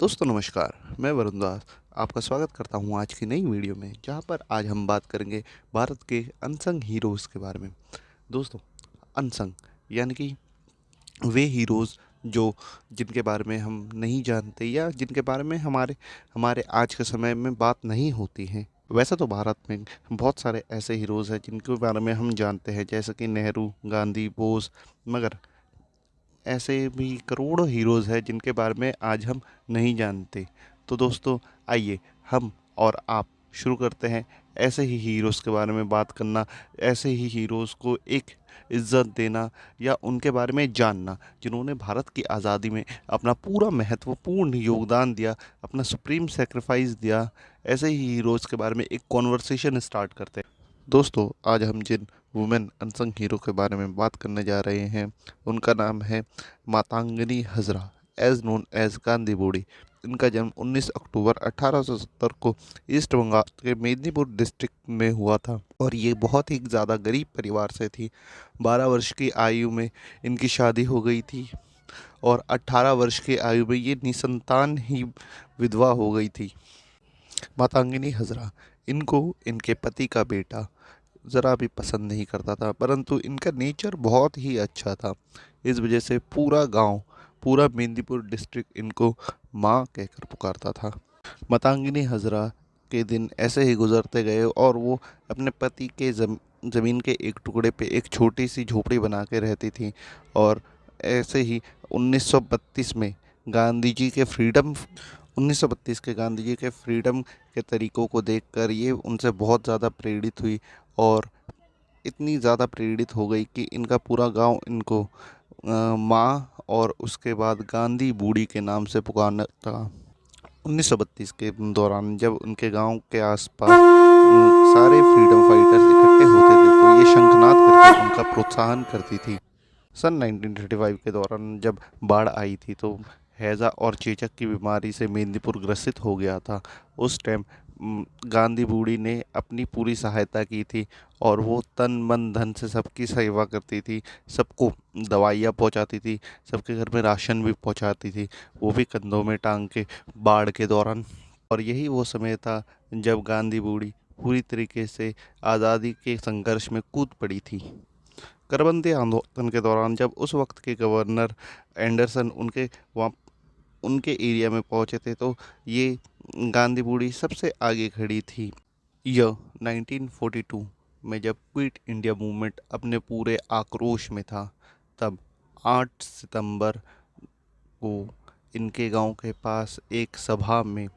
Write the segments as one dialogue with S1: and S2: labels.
S1: दोस्तों नमस्कार, मैं वरुण दास आपका स्वागत करता हूं आज की नई वीडियो में, जहां पर आज हम बात करेंगे भारत के अनसंग हीरोज़ के बारे में। दोस्तों, अनसंग यानी कि वे हीरोज़ जो जिनके बारे में हम नहीं जानते या जिनके बारे में हमारे हमारे आज के समय में बात नहीं होती है। वैसे तो भारत में बहुत सारे ऐसे हीरोज़ हैं जिनके बारे में हम जानते हैं, जैसे कि नेहरू, गांधी, बोस, मगर ऐसे भी करोड़ों हीरोज़ हैं जिनके बारे में आज हम नहीं जानते। तो दोस्तों, आइए हम और आप शुरू करते हैं ऐसे ही हीरोज़ के बारे में बात करना, ऐसे ही हीरोज़ को एक इज़्ज़त देना या उनके बारे में जानना, जिन्होंने भारत की आज़ादी में अपना पूरा महत्वपूर्ण योगदान दिया, अपना सुप्रीम सैक्रिफ़ाइस दिया। ऐसे ही हीरोज़ के बारे में एक कन्वर्सेशन स्टार्ट करते हैं। दोस्तों, आज हम जिन वुमेन अनसंग हीरो के बारे में बात करने जा रहे हैं, उनका नाम है Matangini हज़रा, as known as Gandhi बूढ़ी। इनका जन्म 19 अक्टूबर 1870 को ईस्ट बंगाल के मेदिनीपुर डिस्ट्रिक्ट में हुआ था और ये बहुत ही ज़्यादा गरीब परिवार से थी। 12 वर्ष की आयु में इनकी शादी हो गई थी और 18 वर्ष की आयु में ये निसंतान ही विधवा हो गई थी। मातंगिनी हज़रा, इनको इनके पति का बेटा ज़रा भी पसंद नहीं करता था, परंतु इनका नेचर बहुत ही अच्छा था। इस वजह से पूरा गांव, पूरा मेदिनीपुर डिस्ट्रिक्ट इनको माँ कहकर पुकारता था। मातंगिनी हज़रा के दिन ऐसे ही गुजरते गए और वो अपने पति के ज़मीन के एक टुकड़े पे एक छोटी सी झोपड़ी बना के रहती थी। और ऐसे ही 1932 में गांधी जी के फ्रीडम 1932 के गांधी जी के फ्रीडम के तरीक़ों को देखकर ये उनसे बहुत ज़्यादा प्रेरित हुई और इतनी ज़्यादा प्रेरित हो गई कि इनका पूरा गांव इनको माँ और उसके बाद गांधी बूढ़ी के नाम से पुकारने लगा। 1932 के दौरान जब उनके गांव के आसपास सारे फ्रीडम फाइटर्स इकट्ठे होते थे, तो ये शंखनाद करके उनका प्रोत्साहन करती थी। सन 1935 के दौरान जब बाढ़ आई थी, तो हैज़ा और चेचक की बीमारी से मेदिनीपुर ग्रसित हो गया था। उस टाइम गांधी बूढ़ी ने अपनी पूरी सहायता की थी और वो तन मन धन से सबकी सेवा करती थी, सबको दवाइयाँ पहुंचाती थी, सबके घर में राशन भी पहुंचाती थी, वो भी कंधों में टांग के बाढ़ के दौरान। और यही वो समय था जब गांधी बूढ़ी पूरी तरीके से आज़ादी के संघर्ष में कूद पड़ी थी। करबंदी आंदोलन के दौरान जब उस वक्त के गवर्नर एंडरसन उनके एरिया में पहुंचे थे, तो ये गांधी बूढ़ी सबसे आगे खड़ी थी। यह 1942 में जब क्विट इंडिया मूवमेंट अपने पूरे आक्रोश में था, तब 8 सितंबर को इनके गांव के पास एक सभा में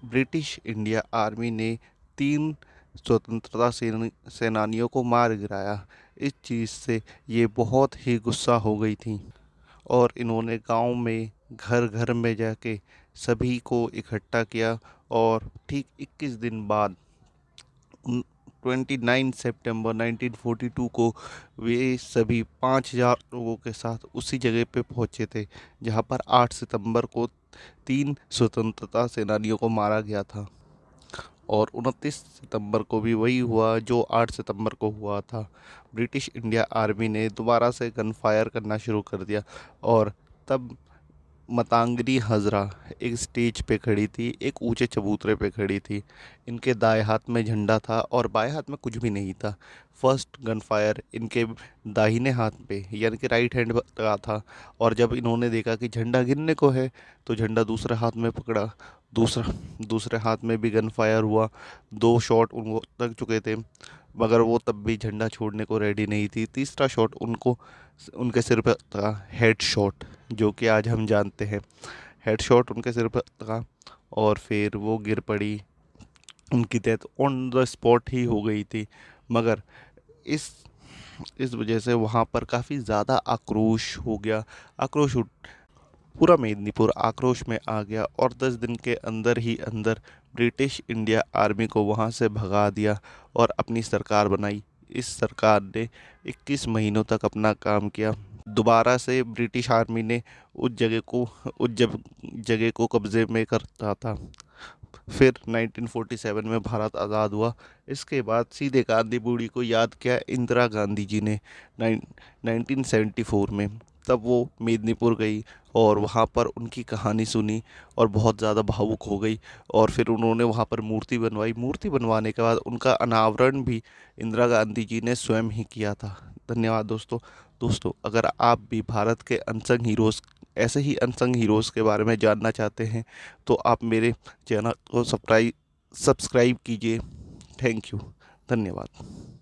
S1: ब्रिटिश इंडिया आर्मी ने 3 स्वतंत्रता सेनानियों को मार गिराया। इस चीज़ से ये बहुत ही गुस्सा हो गई थी और इन्होंने गांव में घर घर में जाके सभी को इकट्ठा किया और ठीक 21 दिन बाद 29 सितंबर 1942 को वे सभी 5,000 लोगों के साथ उसी जगह पे पहुंचे थे, जहां पर 8 सितंबर को 3 स्वतंत्रता सेनानियों को मारा गया था। और 29 सितंबर को भी वही हुआ जो 8 सितंबर को हुआ था। ब्रिटिश इंडिया आर्मी ने दोबारा से गन फायर करना शुरू कर दिया और तब मातंगिनी हज़रा एक स्टेज पे खड़ी थी, एक ऊंचे चबूतरे पे खड़ी थी। इनके दाएं हाथ में झंडा था और बाएं हाथ में कुछ भी नहीं था। फर्स्ट गन फायर इनके दाहिने हाथ पे यानी कि राइट हैंड का था और जब इन्होंने देखा कि झंडा गिरने को है, तो झंडा दूसरे हाथ में पकड़ा। दूसरे हाथ में भी गन फायर हुआ। 2 शॉट उनको लग चुके थे, मगर वो तब भी झंडा छोड़ने को रेडी नहीं थी। तीसरा शॉट उनको उनके सिर पर था, हेड शॉट, जो कि आज हम जानते हैं। हेड शॉट उनके सिर पर था और फिर वो गिर पड़ी। उनकी डेथ ऑन द स्पॉट ही हो गई थी। मगर इस इस वजह से वहाँ पर काफ़ी ज़्यादा आक्रोश हो गया। आक्रोश उठ पूरा मेदिनीपुर आक्रोश में आ गया और 10 दिन के अंदर ही अंदर ब्रिटिश इंडिया आर्मी को वहाँ से भगा दिया और अपनी सरकार बनाई। इस सरकार ने 21 महीनों तक अपना काम किया। दोबारा से ब्रिटिश आर्मी ने उस जगह को कब्जे में करता था। फिर 1947 में भारत आज़ाद हुआ। इसके बाद सीधे गांधी बूढ़ी को याद किया इंदिरा गांधी जी ने 1974 में। तब वो मेदिनीपुर गई और वहाँ पर उनकी कहानी सुनी और बहुत ज़्यादा भावुक हो गई। और फिर उन्होंने वहाँ पर मूर्ति बनवाई। मूर्ति बनवाने के बाद उनका अनावरण भी इंदिरा गांधी जी ने स्वयं ही किया था। धन्यवाद दोस्तों। दोस्तों, अगर आप भी भारत के अनसंग हीरोज़, ऐसे ही अनसंग हीरोज़ के बारे में जानना चाहते हैं तो आप मेरे चैनल को सब्सक्राइब कीजिए। Thank you. धन्यवाद।